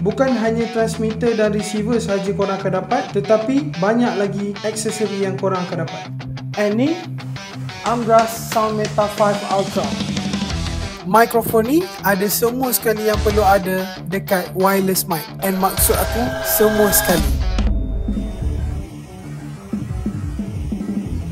Bukan hanya transmitter dan receiver sahaja korang akan dapat, tetapi banyak lagi aksesori yang korang akan dapat. And ni Amgras Soundmeta 5 Ultra. Mikrofon ni ada semua sekali yang perlu ada dekat wireless mic. And maksud aku semua sekali.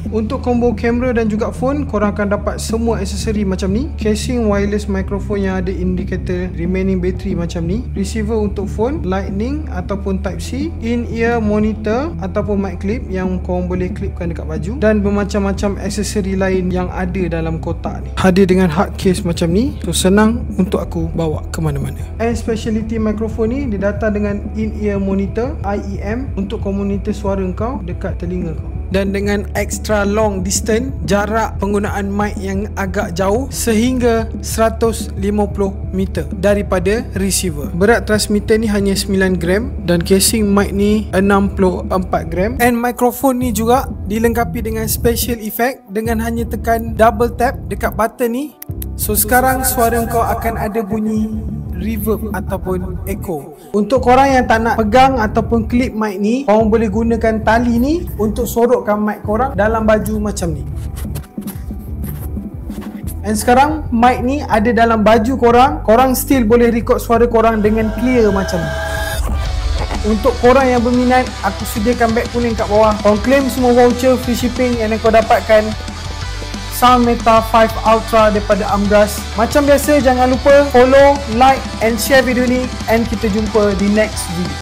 Untuk combo kamera dan juga phone, korang akan dapat semua aksesori macam ni. Casing wireless microphone yang ada indikator remaining battery macam ni. Receiver untuk phone, lightning ataupun type C, in-ear monitor ataupun mic clip yang korang boleh clipkan dekat baju, dan bermacam-macam aksesori lain yang ada dalam kotak ni. Hadir dengan hard case macam ni, so senang untuk aku bawa ke mana-mana. And speciality microphone ni dia datang dengan in-ear monitor IEM untuk komunitas suara kau dekat telinga kau. Dan dengan extra long distance, jarak penggunaan mic yang agak jauh sehingga 150 meter daripada receiver. Berat transmitter ni hanya 9 gram dan casing mic ni 64 gram. And mikrofon ni juga dilengkapi dengan special effect dengan hanya tekan double tap dekat button ni. So sekarang suara kau akan ada bunyi reverb ataupun echo. Untuk korang yang tak nak pegang ataupun clip mic ni, korang boleh gunakan tali ni untuk sorokkan mic korang dalam baju macam ni. And sekarang mic ni ada dalam baju korang, korang still boleh record suara korang dengan clear macam ni. Untuk korang yang berminat, aku sediakan beg kuning kat bawah. Korang claim semua voucher free shipping yang kau dapatkan Soundmeta 5 Ultra daripada Amgras. Macam biasa, jangan lupa follow, like and share video ni, and kita jumpa di next video.